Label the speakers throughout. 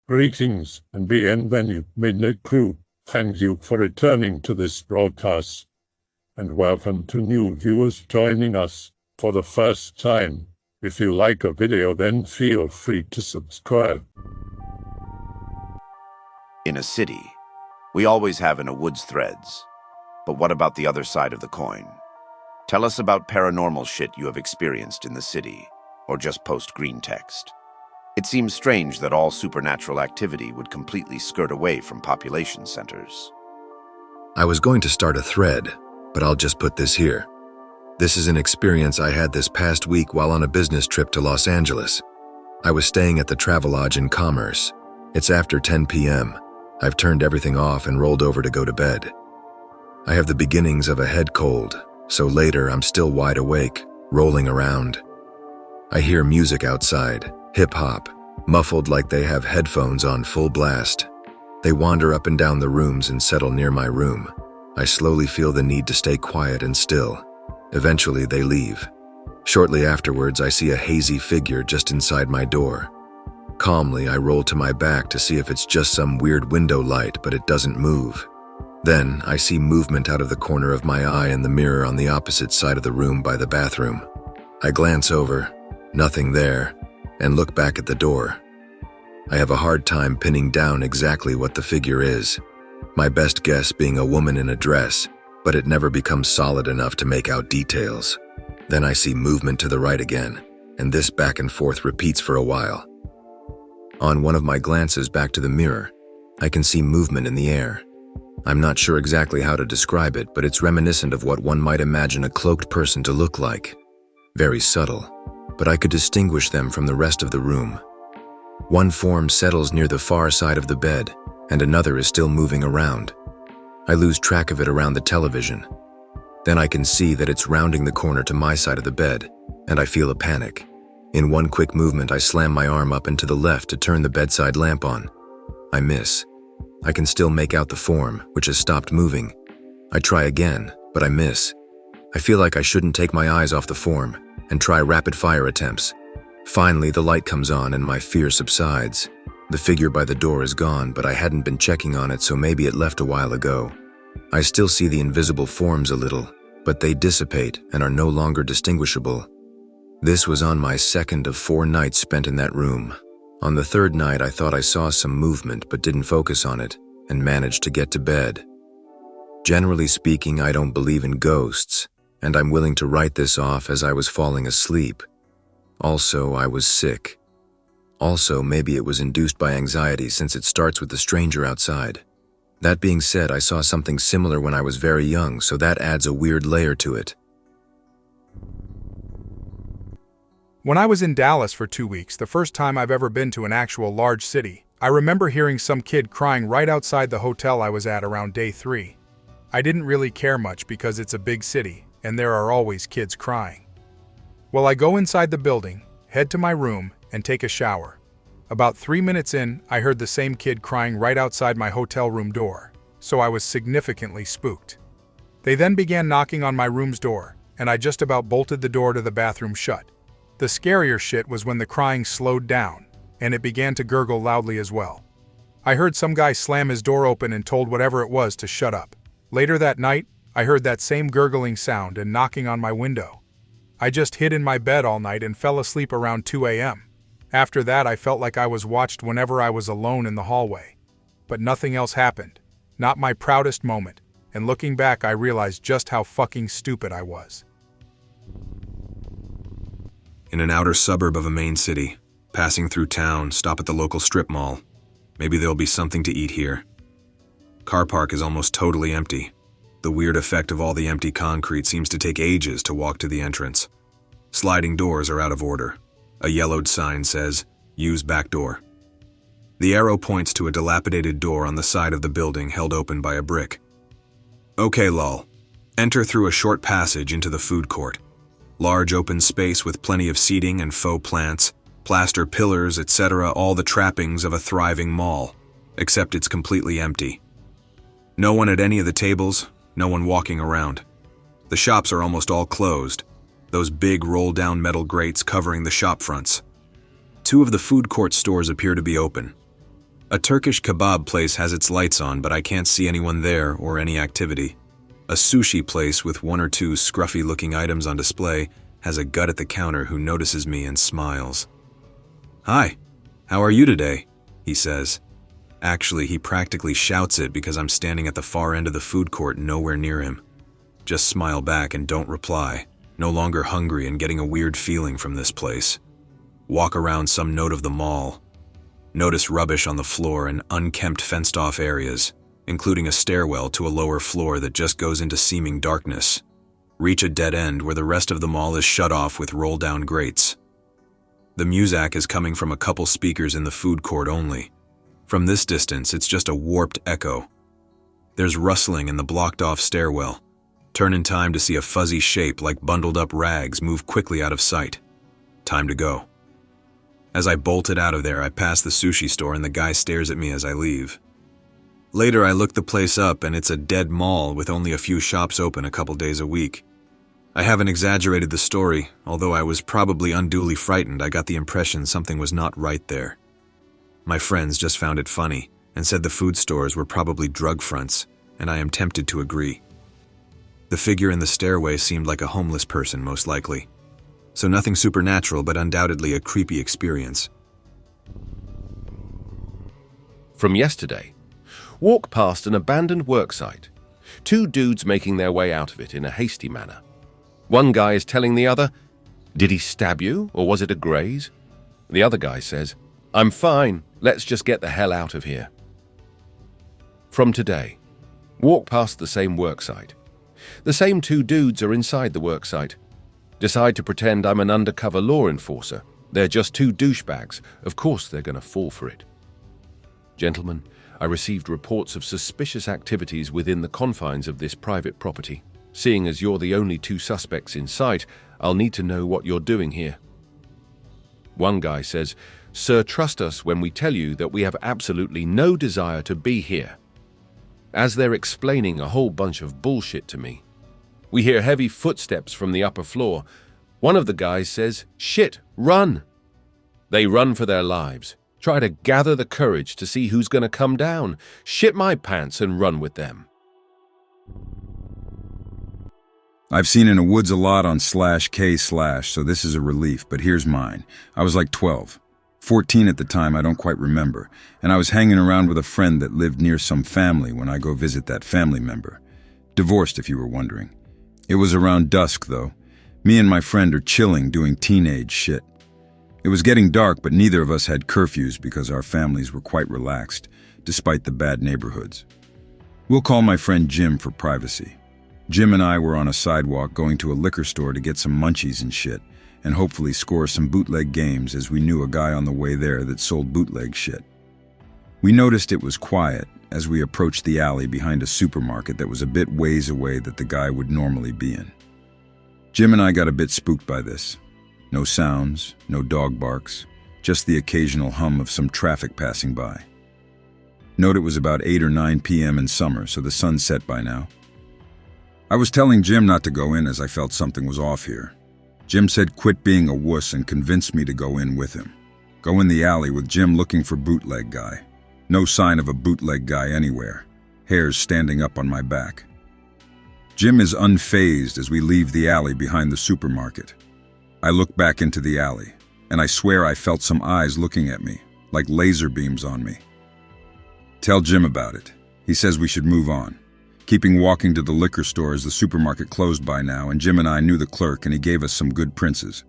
Speaker 1: Greetings and bienvenue, Midnight Crew. Thank you for returning to this broadcast. And welcome to new viewers joining us for the first time. If you like a video, then feel free to subscribe.
Speaker 2: In a city, we always have in a woods threads. But what about the other side of the coin? Tell us about paranormal shit you have experienced in the city, or just post Greentext. It seems strange that all supernatural activity would completely skirt away from population centers.
Speaker 3: I was going to start a thread, but I'll just put this here. This is an experience I had this past week while on a business trip to Los Angeles. I was staying at the Travelodge in Commerce. It's after 10 p.m. I've turned everything off and rolled over to go to bed. I have the beginnings of a head cold, so later I'm still wide awake, rolling around. I hear music outside. Hip-hop, muffled like they have headphones on full blast. They wander up and down the rooms and settle near my room. I slowly feel the need to stay quiet and still. Eventually, they leave. Shortly afterwards, I see a hazy figure just inside my door. Calmly, I roll to my back to see if it's just some weird window light, but it doesn't move. Then, I see movement out of the corner of my eye in the mirror on the opposite side of the room by the bathroom. I glance over, nothing there, and look back at the door. I have a hard time pinning down exactly what the figure is, my best guess being a woman in a dress, but it never becomes solid enough to make out details. Then I see movement to the right again, and this back and forth repeats for a while. On one of my glances back to the mirror, I can see movement in the air. I'm not sure exactly how to describe it, but it's reminiscent of what one might imagine a cloaked person to look like. Very subtle, but I could distinguish them from the rest of the room. One form settles near the far side of the bed, and another is still moving around. I lose track of it around the television. Then I can see that it's rounding the corner to my side of the bed, and I feel a panic. In one quick movement, I slam my arm up and to the left to turn the bedside lamp on. I miss. I can still make out the form, which has stopped moving. I try again, but I miss. I feel like I shouldn't take my eyes off the form and try rapid-fire attempts. Finally, the light comes on and my fear subsides. The figure by the door is gone, but I hadn't been checking on it, so maybe it left a while ago. I still see the invisible forms a little, but they dissipate and are no longer distinguishable. This was on my second of 4 nights spent in that room. On the third night, I thought I saw some movement but didn't focus on it and managed to get to bed. Generally speaking, I don't believe in ghosts, and I'm willing to write this off as I was falling asleep. Also, I was sick. Also, maybe it was induced by anxiety since it starts with the stranger outside. That being said, I saw something similar when I was very young, so that adds a weird layer to it.
Speaker 4: When I was in Dallas for 2 weeks, the first time I've ever been to an actual large city, I remember hearing some kid crying right outside the hotel I was at around day 3. I didn't really care much because it's a big city, and there are always kids crying. Well, I go inside the building, head to my room, and take a shower. About 3 minutes in, I heard the same kid crying right outside my hotel room door, so I was significantly spooked. They then began knocking on my room's door, and I just about bolted the door to the bathroom shut. The scarier shit was when the crying slowed down, and it began to gurgle loudly as well. I heard some guy slam his door open and told whatever it was to shut up. Later that night, I heard that same gurgling sound and knocking on my window. I just hid in my bed all night and fell asleep around 2 a.m. After that, I felt like I was watched whenever I was alone in the hallway. But nothing else happened. Not my proudest moment. And looking back, I realized just how fucking stupid I was.
Speaker 5: In an outer suburb of a main city, passing through town, stop at the local strip mall. Maybe there'll be something to eat here. Car park is almost totally empty. The weird effect of all the empty concrete seems to take ages to walk to the entrance. Sliding doors are out of order. A yellowed sign says, "Use back door." The arrow points to a dilapidated door on the side of the building held open by a brick. Okay, lol. Enter through a short passage into the food court. Large open space with plenty of seating and faux plants, plaster pillars, etc., all the trappings of a thriving mall, except it's completely empty. No one at any of the tables, no one walking around. The shops are almost all closed, those big roll-down metal grates covering the shop fronts. 2 of the food court stores appear to be open. A Turkish kebab place has its lights on, but I can't see anyone there or any activity. A sushi place with 1 or 2 scruffy-looking items on display has a gut at the counter who notices me and smiles. "Hi, how are you today?" he says. Actually, he practically shouts it because I'm standing at the far end of the food court nowhere near him. Just smile back and don't reply, no longer hungry and getting a weird feeling from this place. Walk around some note of the mall. Notice rubbish on the floor and unkempt fenced-off areas, including a stairwell to a lower floor that just goes into seeming darkness. Reach a dead end where the rest of the mall is shut off with roll-down grates. The muzak is coming from a couple speakers in the food court only. From this distance, it's just a warped echo. There's rustling in the blocked-off stairwell. Turn in time to see a fuzzy shape like bundled-up rags move quickly out of sight. Time to go. As I bolted out of there, I pass the sushi store and the guy stares at me as I leave. Later, I look the place up and it's a dead mall with only a few shops open a couple days a week. I haven't exaggerated the story, although I was probably unduly frightened. I got the impression something was not right there. My friends just found it funny and said the food stores were probably drug fronts, and I am tempted to agree. The figure in the stairway seemed like a homeless person, most likely. So nothing supernatural, but undoubtedly a creepy experience.
Speaker 6: From yesterday, walk past an abandoned worksite. 2 dudes making their way out of it in a hasty manner. One guy is telling the other, "Did he stab you, or was it a graze?" The other guy says, "I'm fine, let's just get the hell out of here." From today, walk past the same worksite. The same 2 dudes are inside the worksite. Decide to pretend I'm an undercover law enforcer. They're just 2 douchebags. Of course they're going to fall for it. Gentlemen, I received reports of suspicious activities within the confines of this private property. Seeing as you're the only 2 suspects in sight, I'll need to know what you're doing here. One guy says, "Sir, trust us when we tell you that we have absolutely no desire to be here." As they're explaining a whole bunch of bullshit to me, we hear heavy footsteps from the upper floor. One of the guys says, "Shit, run!" They run for their lives, try to gather the courage to see who's going to come down, shit my pants and run with them.
Speaker 7: I've seen In the Woods a lot on /K/, so this is a relief, but here's mine. I was like 12. 14 at the time, I don't quite remember, and I was hanging around with a friend that lived near some family when I go visit that family member. Divorced, if you were wondering. It was around dusk, though. Me and my friend are chilling, doing teenage shit. It was getting dark, but neither of us had curfews because our families were quite relaxed, despite the bad neighborhoods. We'll call my friend Jim for privacy. Jim and I were on a sidewalk going to a liquor store to get some munchies and shit, and hopefully score some bootleg games as we knew a guy on the way there that sold bootleg shit. We noticed it was quiet as we approached the alley behind a supermarket that was a bit ways away that the guy would normally be in. Jim and I got a bit spooked by this. No sounds, no dog barks, just the occasional hum of some traffic passing by. Note it was about 8 or 9 p.m. in summer, so the sun set by now. I was telling Jim not to go in as I felt something was off here. Jim said quit being a wuss and convinced me to go in with him. Go in the alley with Jim looking for bootleg guy. No sign of a bootleg guy anywhere. Hairs standing up on my back. Jim is unfazed as we leave the alley behind the supermarket. I look back into the alley, and I swear I felt some eyes looking at me, like laser beams on me. Tell Jim about it. He says we should move on. Keeping walking to the liquor store as the supermarket closed by now, and Jim and I knew the clerk and he gave us some good princes.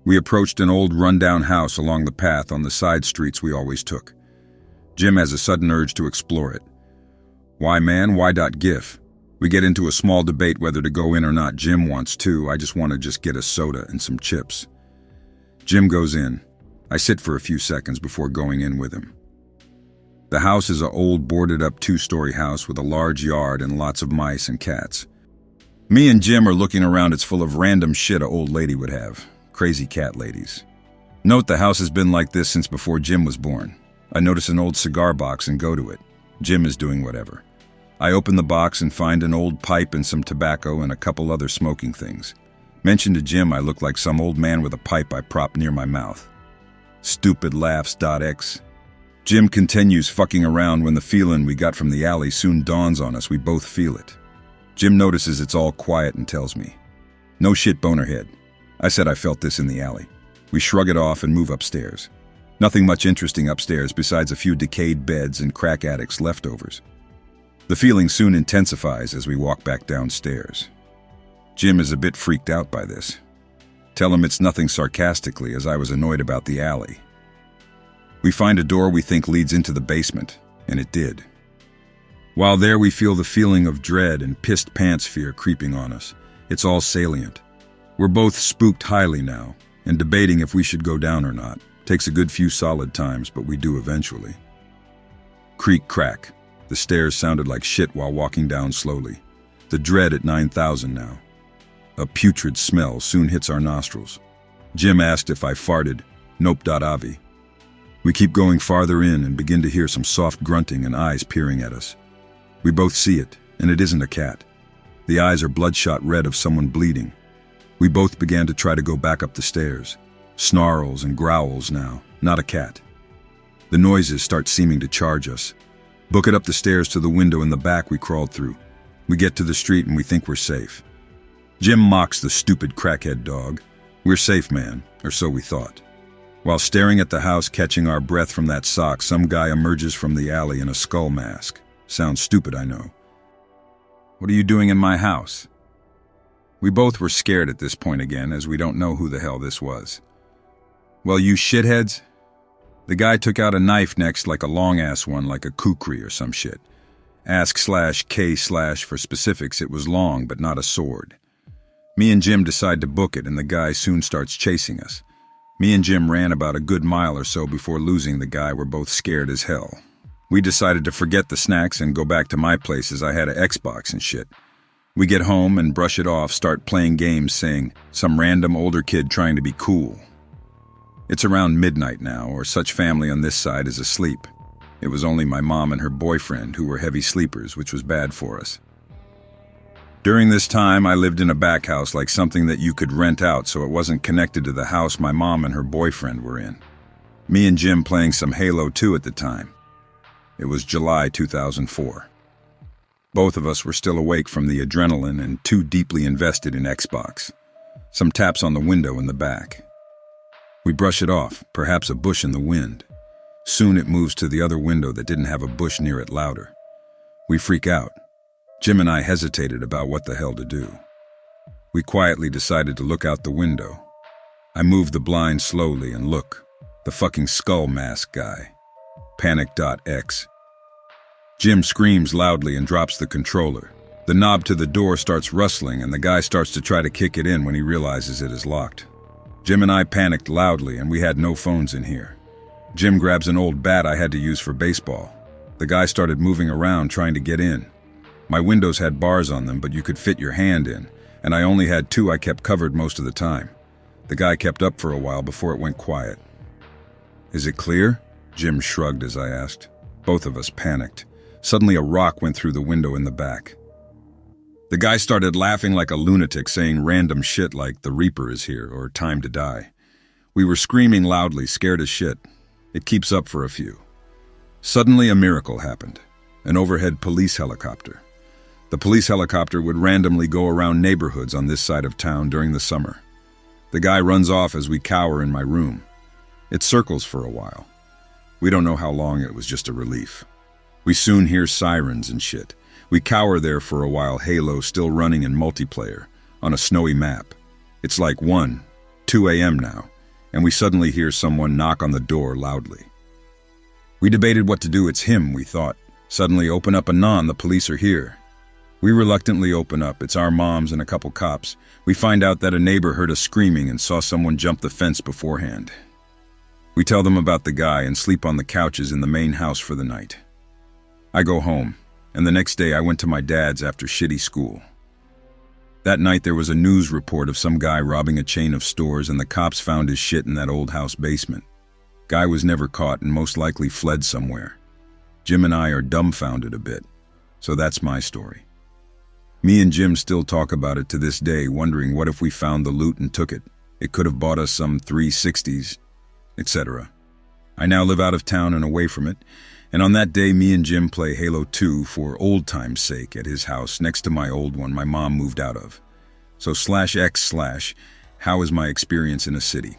Speaker 7: We approached an old rundown house along the path on the side streets we always took. Jim has a sudden urge to explore it. Why man, why .gif? We get into a small debate whether to go in or not. Jim wants to, I just want to get a soda and some chips. Jim goes in. I sit for a few seconds before going in with him. The house is an old boarded-up 2-story house with a large yard and lots of mice and cats. Me and Jim are looking around. It's full of random shit a old lady would have. Crazy cat ladies. Note the house has been like this since before Jim was born. I notice an old cigar box and go to it. Jim is doing whatever. I open the box and find an old pipe and some tobacco and a couple other smoking things. Mention to Jim I look like some old man with a pipe I prop near my mouth. Stupid laughs.x. Jim continues fucking around when the feeling we got from the alley soon dawns on us. We both feel it. Jim notices it's all quiet and tells me, "No shit, bonerhead. I said I felt this in the alley." We shrug it off and move upstairs. Nothing much interesting upstairs besides a few decayed beds and crack addicts' leftovers. The feeling soon intensifies as we walk back downstairs. Jim is a bit freaked out by this. Tell him it's nothing sarcastically, as I was annoyed about the alley. We find a door we think leads into the basement, and it did. While there, we feel the feeling of dread and pissed pants fear creeping on us. It's all salient. We're both spooked highly now, and debating if we should go down or not. Takes a good few solid times, but we do eventually. Creak, crack. The stairs sounded like shit while walking down slowly. The dread at 9,000 now. A putrid smell soon hits our nostrils. Jim asked if I farted. Nope. Avi. We keep going farther in and begin to hear some soft grunting and eyes peering at us. We both see it, and it isn't a cat. The eyes are bloodshot red of someone bleeding. We both began to try to go back up the stairs. Snarls and growls now, not a cat. The noises start seeming to charge us. Book it up the stairs to the window in the back we crawled through. We get to the street and we think we're safe. Jim mocks the stupid crackhead dog. We're safe, man, or so we thought. While staring at the house, catching our breath from that sock, some guy emerges from the alley in a skull mask. Sounds stupid, I know. "What are you doing in my house?" We both were scared at this point again, as we don't know who the hell this was. "Well, you shitheads." The guy took out a knife next, like a long-ass one, like a kukri or some shit. Ask/K/ for specifics, it was long, but not a sword. Me and Jim decide to book it, and the guy soon starts chasing us. Me and Jim ran about a good mile or so before losing the guy. We're both scared as hell. We decided to forget the snacks and go back to my place, as I had an Xbox and shit. We get home and brush it off, start playing games, saying, "Some random older kid trying to be cool." It's around midnight now, or such family on this side is asleep. It was only my mom and her boyfriend who were heavy sleepers, which was bad for us. During this time, I lived in a back house, like something that you could rent out, so it wasn't connected to the house my mom and her boyfriend were in. Me and Jim playing some Halo 2 at the time. It was July 2004. Both of us were still awake from the adrenaline and too deeply invested in Xbox. Some taps on the window in the back. We brush it off, perhaps a bush in the wind. Soon it moves to the other window that didn't have a bush near it louder. We freak out. Jim and I hesitated about what the hell to do. We quietly decided to look out the window. I move the blind slowly and look. The fucking skull mask guy. Panic.x. Jim screams loudly and drops the controller. The knob to the door starts rustling and the guy starts to try to kick it in when he realizes it is locked. Jim and I panicked loudly, and we had no phones in here. Jim grabs an old bat I had to use for baseball. The guy started moving around trying to get in. My windows had bars on them, but you could fit your hand in, and I only had two I kept covered most of the time. The guy kept up for a while before it went quiet. "Is it clear?" Jim shrugged as I asked. Both of us panicked. Suddenly a rock went through the window in the back. The guy started laughing like a lunatic, saying random shit like "the Reaper is here" or "time to die." We were screaming loudly, scared as shit. It keeps up for a few. Suddenly a miracle happened. An overhead police helicopter. The police helicopter would randomly go around neighborhoods on this side of town during the summer. The guy runs off as we cower in my room. It circles for a while. We don't know how long. It was just a relief. We soon hear sirens and shit. We cower there for a while, Halo still running in multiplayer, on a snowy map. It's like 2 a.m. now, and we suddenly hear someone knock on the door loudly. We debated what to do. It's him, we thought. Suddenly, "Open up, anon, the police are here." We reluctantly open up. It's our moms and a couple cops. We find out that a neighbor heard us screaming and saw someone jump the fence beforehand. We tell them about the guy and sleep on the couches in the main house for the night. I go home, and the next day I went to my dad's after shitty school. That night there was a news report of some guy robbing a chain of stores, and the cops found his shit in that old house basement. Guy was never caught and most likely fled somewhere. Jim and I are dumbfounded a bit. So that's my story. Me and Jim still talk about it to this day, wondering what if we found the loot and took it. It could have bought us some 360s, etc. I now live out of town and away from it, and on that day me and Jim play Halo 2 for old time's sake at his house next to my old one my mom moved out of. So /x/ how is my experience in a city?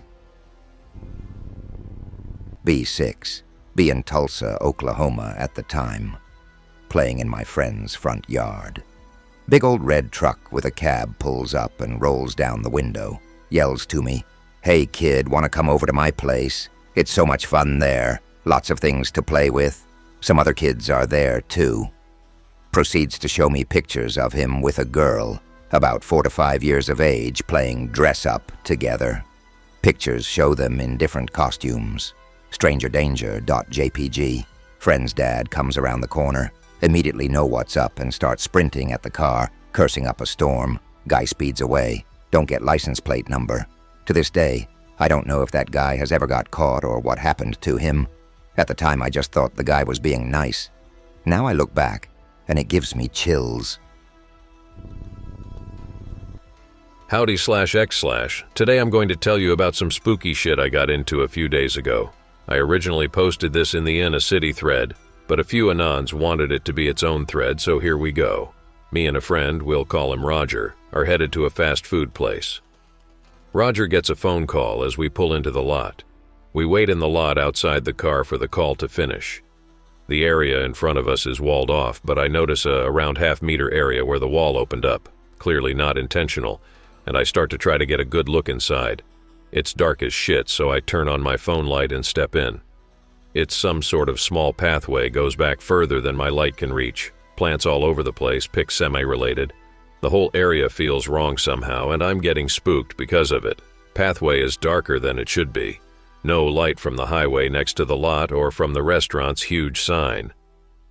Speaker 8: B6. Be in Tulsa, Oklahoma at the time. Playing in my friend's front yard. Big old red truck with a cab pulls up and rolls down the window. Yells to me, "Hey kid, wanna come over to my place? It's so much fun there. Lots of things to play with. Some other kids are there too." Proceeds to show me pictures of him with a girl, about 4 to 5 years of age, playing dress-up together. Pictures show them in different costumes. StrangerDanger.jpg. Friend's dad comes around the corner, immediately know what's up and starts sprinting at the car, cursing up a storm. Guy speeds away, don't get license plate number. To this day, I don't know if that guy has ever got caught or what happened to him. At the time, I just thought the guy was being nice. Now I look back, and it gives me chills.
Speaker 9: Howdy/x/. Today I'm going to tell you about some spooky shit I got into a few days ago. I originally posted this in the Innacity thread, but a few anons wanted it to be its own thread, so here we go. Me and a friend, we'll call him Roger, are headed to a fast food place. Roger gets a phone call as we pull into the lot. We wait in the lot outside the car for the call to finish. The area in front of us is walled off, but I notice a around half-meter area where the wall opened up, clearly not intentional, and I start to try to get a good look inside. It's dark as shit, so I turn on my phone light and step in. It's some sort of small pathway, goes back further than my light can reach. Plants all over the place, pick semi-related. The whole area feels wrong somehow, and I'm getting spooked because of it. Pathway is darker than it should be. No light from the highway next to the lot or from the restaurant's huge sign.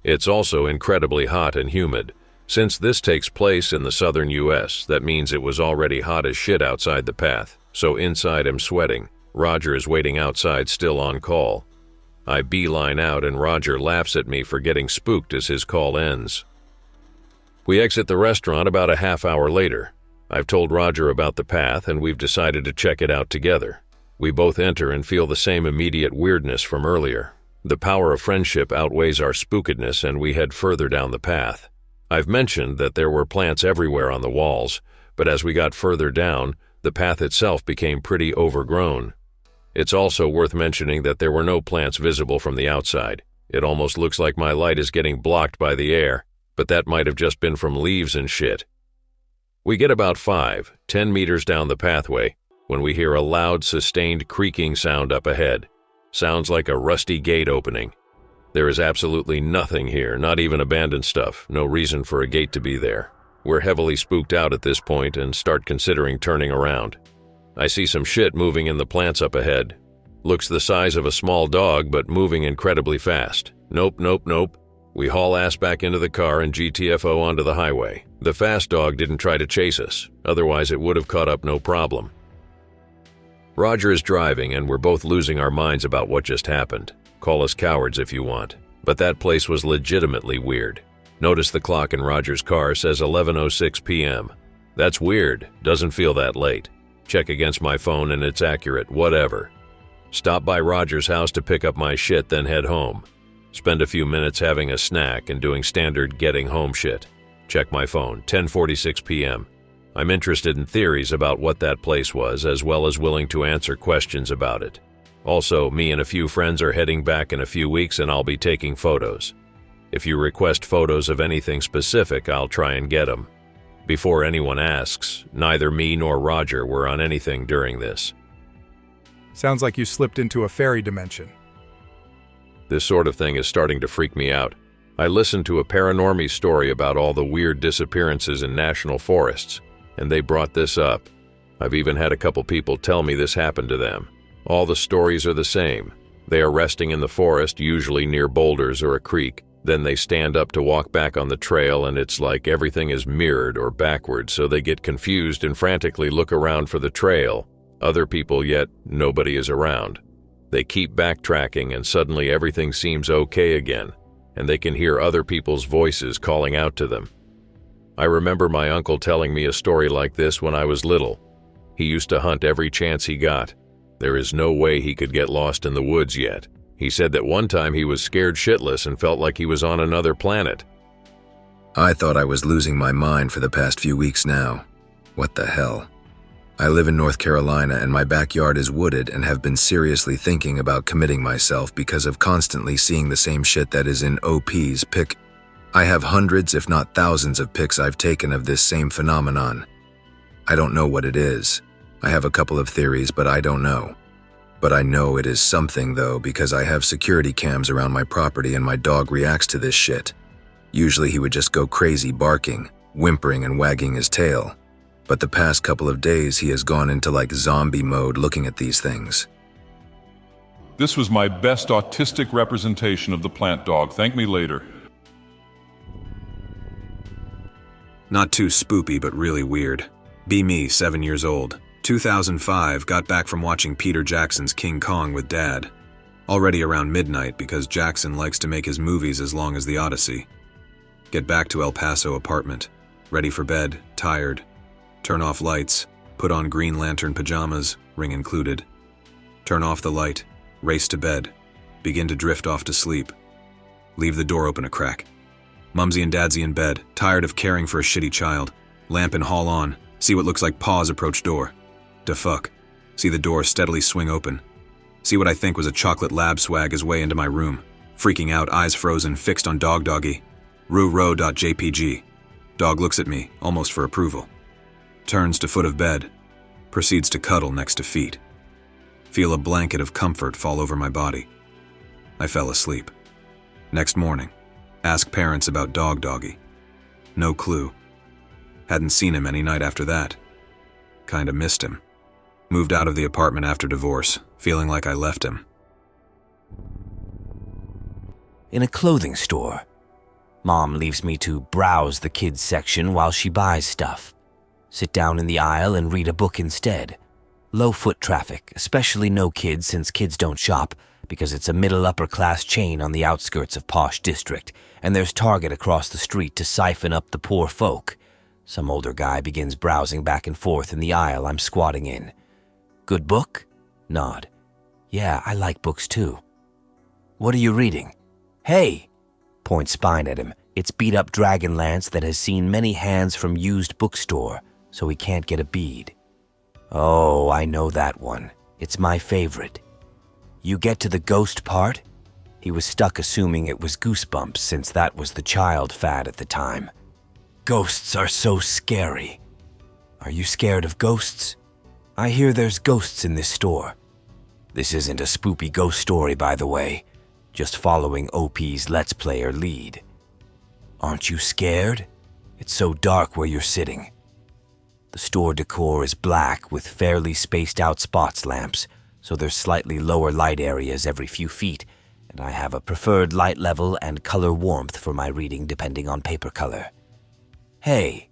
Speaker 9: It's also incredibly hot and humid. Since this takes place in the southern US, that means it was already hot as shit outside the path, so inside I'm sweating. Roger is waiting outside still on call. I beeline out and Roger laughs at me for getting spooked as his call ends. We exit the restaurant about a half hour later. I've told Roger about the path and we've decided to check it out together. We both enter and feel the same immediate weirdness from earlier. The power of friendship outweighs our spookedness and we head further down the path. I've mentioned that there were plants everywhere on the walls, but as we got further down, the path itself became pretty overgrown. It's also worth mentioning that there were no plants visible from the outside. It almost looks like my light is getting blocked by the air, but that might have just been from leaves and shit. We get about 5-10 meters down the pathway when we hear a loud, sustained creaking sound up ahead. Sounds like a rusty gate opening. There is absolutely nothing here, not even abandoned stuff, no reason for a gate to be there. We're heavily spooked out at this point and start considering turning around. I see some shit moving in the plants up ahead. Looks the size of a small dog, but moving incredibly fast. Nope. We haul ass back into the car and GTFO onto the highway. The fast dog didn't try to chase us, otherwise it would have caught up no problem. Roger is driving and we're both losing our minds about what just happened. Call us cowards if you want, but that place was legitimately weird. Notice the clock in Roger's car says 11:06 p.m. That's weird, doesn't feel that late. Check against my phone and it's accurate, whatever. Stop by Roger's house to pick up my shit, then head home. Spend a few minutes having a snack and doing standard getting home shit. Check my phone, 10:46 p.m. I'm interested in theories about what that place was, as well as willing to answer questions about it. Also, me and a few friends are heading back in a few weeks and I'll be taking photos. If you request photos of anything specific, I'll try and get them. Before anyone asks, neither me nor Roger were on anything during this.
Speaker 4: Sounds like you slipped into a fairy dimension.
Speaker 9: This sort of thing is starting to freak me out. I listened to a paranormy story about all the weird disappearances in national forests, and they brought this up. I've even had a couple people tell me this happened to them. All the stories are the same. They are resting in the forest, usually near boulders or a creek. Then they stand up to walk back on the trail and it's like everything is mirrored or backwards, so they get confused and frantically look around for the trail. Other people, yet nobody is around. They keep backtracking and suddenly everything seems okay again, and they can hear other people's voices calling out to them. I remember my uncle telling me a story like this when I was little. He used to hunt every chance he got. There is no way he could get lost in the woods yet. He said that one time he was scared shitless and felt like he was on another planet.
Speaker 3: I thought I was losing my mind for the past few weeks now. What the hell? I live in North Carolina and my backyard is wooded and have been seriously thinking about committing myself because of constantly seeing the same shit that is in OP's pic. I have hundreds if not thousands of pics I've taken of this same phenomenon. I don't know what it is. I have a couple of theories, but I don't know. But I know it is something though because I have security cams around my property and my dog reacts to this shit. Usually he would just go crazy barking, whimpering and wagging his tail. But the past couple of days he has gone into like zombie mode looking at these things.
Speaker 10: This was my best autistic representation of the plant dog. Thank me later.
Speaker 5: Not too spoopy, but really weird. Be me, 7 years old. 2005, got back from watching Peter Jackson's King Kong with Dad. Already around midnight because Jackson likes to make his movies as long as the Odyssey. Get back to El Paso apartment. Ready for bed, tired. Turn off lights, put on Green Lantern pajamas, ring included. Turn off the light, race to bed, begin to drift off to sleep. Leave the door open a crack. Mumsy and Dadsy in bed, tired of caring for a shitty child. Lamp and haul on, see what looks like paws approach door. Da fuck. See the door steadily swing open. See what I think was a chocolate lab swag his way into my room. Freaking out, eyes frozen, fixed on doggy. Roo.jpg. Dog looks at me, almost for approval. Turns to foot of bed. Proceeds to cuddle next to feet. Feel a blanket of comfort fall over my body. I fell asleep. Next morning, ask parents about doggy. No clue. Hadn't seen him any night after that. Kinda missed him. Moved out of the apartment after divorce, feeling like I left him.
Speaker 11: In a clothing store. Mom leaves me to browse the kids section while she buys stuff. Sit down in the aisle and read a book instead. Low foot traffic, especially no kids since kids don't shop, because it's a middle-upper class chain on the outskirts of posh district, and there's Target across the street to siphon up the poor folk. Some older guy begins browsing back and forth in the aisle I'm squatting in. Good book? Nod. Yeah, I like books too. What are you reading? Hey! Point spine at him. It's beat-up Dragonlance that has seen many hands from used bookstore, so he can't get a bead. Oh, I know that one. It's my favorite. You get to the ghost part? He was stuck assuming it was Goosebumps since that was the child fad at the time. Ghosts are so scary. Are you scared of ghosts? I hear there's ghosts in this store. This isn't a spoopy ghost story, by the way. Just following OP's Let's Player lead. Aren't you scared? It's so dark where you're sitting. The store decor is black with fairly spaced out spots lamps, so there's slightly lower light areas every few feet, and I have a preferred light level and color warmth for my reading depending on paper color. Hey,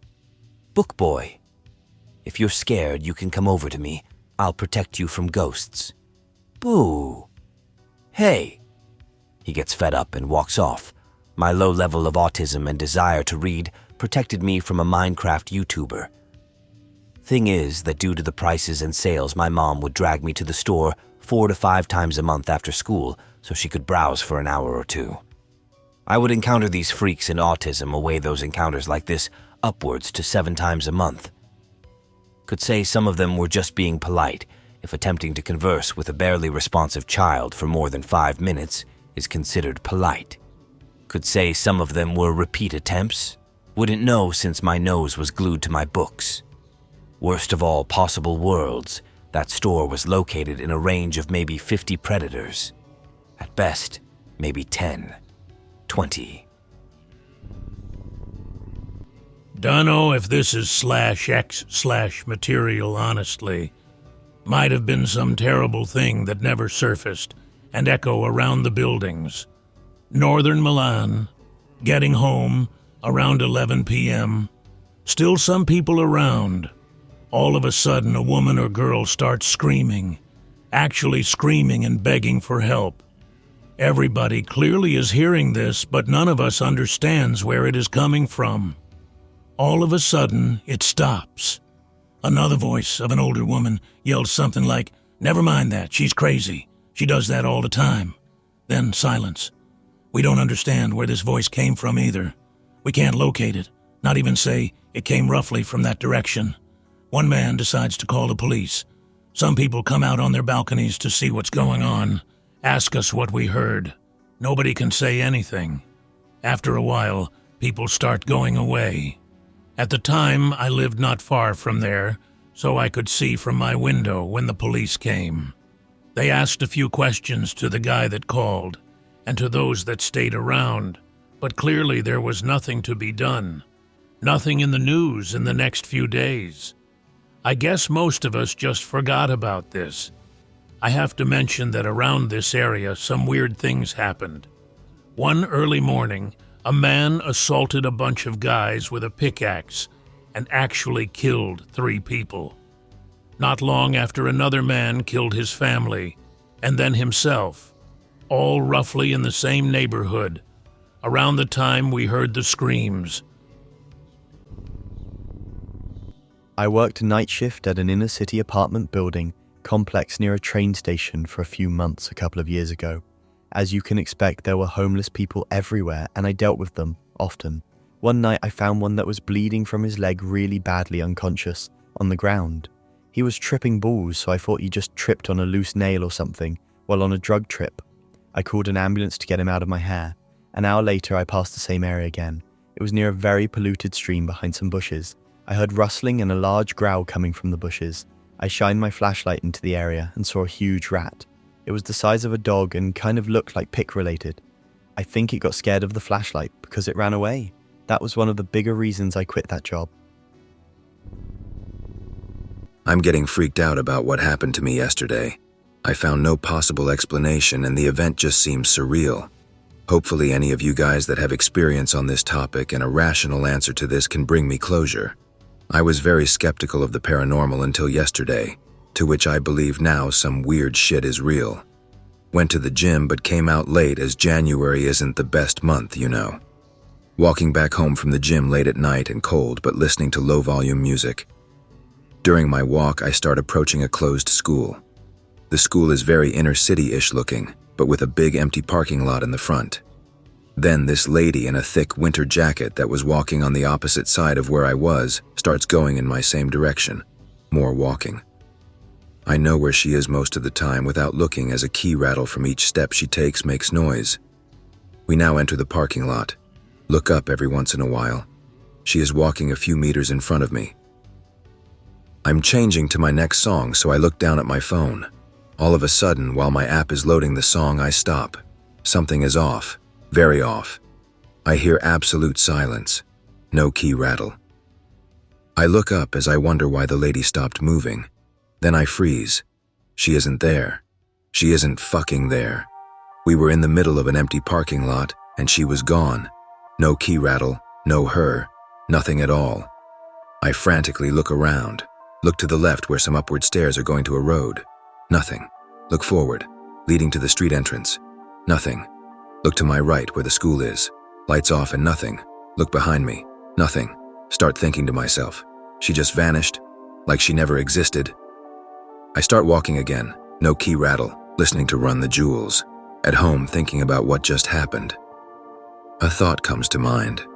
Speaker 11: book boy. If you're scared, you can come over to me. I'll protect you from ghosts. Boo. Hey. He gets fed up and walks off. My low level of autism and desire to read protected me from a Minecraft YouTuber. Thing is that due to the prices and sales, my mom would drag me to the store 4 to 5 times a month after school so she could browse for an hour or two. I would encounter these freaks in autism away those encounters like this upwards to 7 times a month. Could say some of them were just being polite if attempting to converse with a barely responsive child for more than 5 minutes is considered polite. Could say some of them were repeat attempts. Wouldn't know since my nose was glued to my books. Worst of all possible worlds, that store was located in a range of maybe 50 predators. At best, maybe 10, 20.
Speaker 12: Dunno if this is /X/material, honestly. Might have been some terrible thing that never surfaced and echo around the buildings. Northern Milan, getting home around 11 p.m. Still some people around. All of a sudden, a woman or girl starts screaming, actually screaming and begging for help. Everybody clearly is hearing this, but none of us understands where it is coming from. All of a sudden, it stops. Another voice of an older woman yells something like, "Never mind that, she's crazy. She does that all the time." Then silence. We don't understand where this voice came from either. We can't locate it, not even say it came roughly from that direction. One man decides to call the police. Some people come out on their balconies to see what's going on, ask us what we heard. Nobody can say anything. After a while, people start going away. At the time, I lived not far from there, so I could see from my window when the police came. They asked a few questions to the guy that called, and to those that stayed around, but clearly there was nothing to be done. Nothing in the news in the next few days. I guess most of us just forgot about this. I have to mention that around this area some weird things happened. One early morning, a man assaulted a bunch of guys with a pickaxe and actually killed 3 people. Not long after, another man killed his family and then himself, all roughly in the same neighborhood, around the time we heard the screams.
Speaker 13: I worked a night shift at an inner-city apartment building complex near a train station for a few months a couple of years ago. As you can expect, there were homeless people everywhere, and I dealt with them, often. One night I found one that was bleeding from his leg really badly unconscious, on the ground. He was tripping balls, so I thought he just tripped on a loose nail or something, while on a drug trip. I called an ambulance to get him out of my hair. An hour later I passed the same area again. It was near a very polluted stream behind some bushes. I heard rustling and a large growl coming from the bushes. I shined my flashlight into the area and saw a huge rat. It was the size of a dog and kind of looked like pick-related. I think it got scared of the flashlight because it ran away. That was one of the bigger reasons I quit that job.
Speaker 3: I'm getting freaked out about what happened to me yesterday. I found no possible explanation and the event just seems surreal. Hopefully any of you guys that have experience on this topic and a rational answer to this can bring me closure. I was very skeptical of the paranormal until yesterday, to which I believe now some weird shit is real. Went to the gym but came out late as January isn't the best month, you know. Walking back home from the gym late at night and cold but listening to low-volume music. During my walk, I start approaching a closed school. The school is very inner-city-ish looking, but with a big empty parking lot in the front. Then this lady in a thick winter jacket that was walking on the opposite side of where I was starts going in my same direction. More walking. I know where she is most of the time without looking as a key rattle from each step she takes makes noise. We now enter the parking lot. Look up every once in a while. She is walking a few meters in front of me. I'm changing to my next song, so I look down at my phone. All of a sudden, while my app is loading the song, I stop. Something is off. Very off. I hear absolute silence. No key rattle. I look up as I wonder why the lady stopped moving. Then I freeze. She isn't there. She isn't fucking there. We were in the middle of an empty parking lot, and she was gone. No key rattle, no her, nothing at all. I frantically look around. Look to the left where some upward stairs are going to a road. Nothing. Look forward, leading to the street entrance. Nothing. Look to my right where the school is. Lights off and nothing. Look behind me. Nothing. Start thinking to myself. She just vanished, like she never existed. I start walking again. No key rattle, listening to Run the Jewels. At home thinking about what just happened. A thought comes to mind.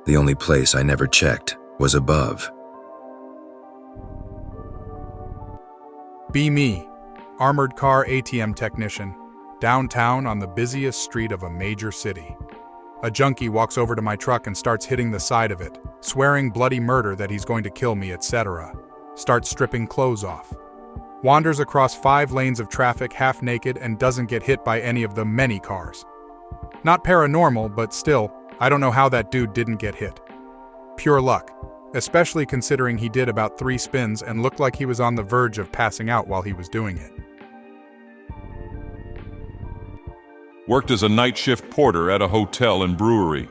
Speaker 3: The only place I never checked was above.
Speaker 4: Be me, armored car ATM technician, downtown on the busiest street of a major city. A junkie walks over to my truck and starts hitting the side of it, swearing bloody murder that he's going to kill me, etc. Starts stripping clothes off. Wanders across 5 lanes of traffic half naked and doesn't get hit by any of the many cars. Not paranormal, but still, I don't know how that dude didn't get hit. Pure luck, especially considering he did about 3 spins and looked like he was on the verge of passing out while he was doing it.
Speaker 10: Worked as a night shift porter at a hotel and brewery.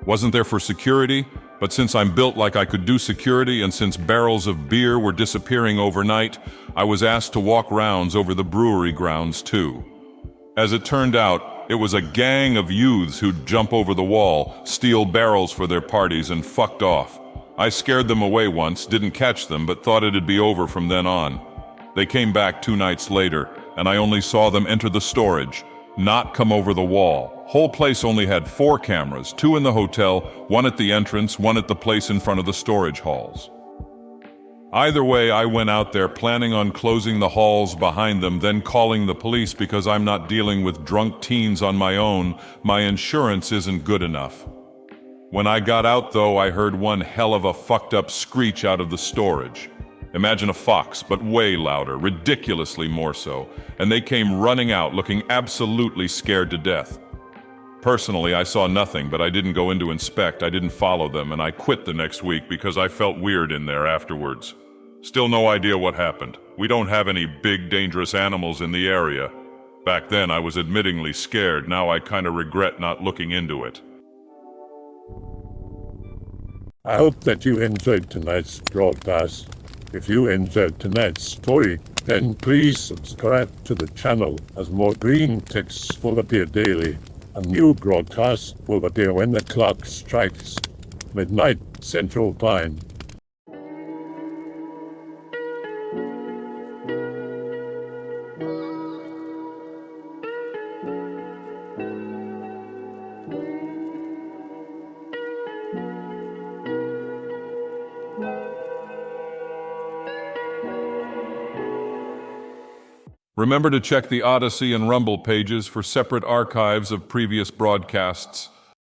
Speaker 10: Wasn't there for security, but since I'm built like I could do security and since barrels of beer were disappearing overnight, I was asked to walk rounds over the brewery grounds too. As it turned out, it was a gang of youths who'd jump over the wall, steal barrels for their parties and fucked off. I scared them away once, didn't catch them, but thought it'd be over from then on. They came back 2 nights later, and I only saw them enter the storage. not come over the wall. Whole place only had 4 cameras, 2 in the hotel, 1 at the entrance, 1 at the place in front of the storage halls. Either way, I went out there planning on closing the halls behind them, then calling the police because I'm not dealing with drunk teens on my own. My insurance isn't good enough. When I got out, though, I heard one hell of a fucked up screech out of the storage. Imagine a fox, but way louder, ridiculously more so, and they came running out looking absolutely scared to death. Personally, I saw nothing, but I didn't go in to inspect, I didn't follow them, and I quit the next week because I felt weird in there afterwards. Still no idea what happened. We don't have any big, dangerous animals in the area. Back then, I was admittingly scared. Now I kinda regret not looking into it.
Speaker 1: I hope that you enjoyed tonight's broadcast. If you enjoyed tonight's story, then please subscribe to the channel as more Greentext will appear daily. A new broadcast will appear when the clock strikes midnight Central Time.
Speaker 10: Remember to check the Odyssey and Rumble pages for separate archives of previous broadcasts.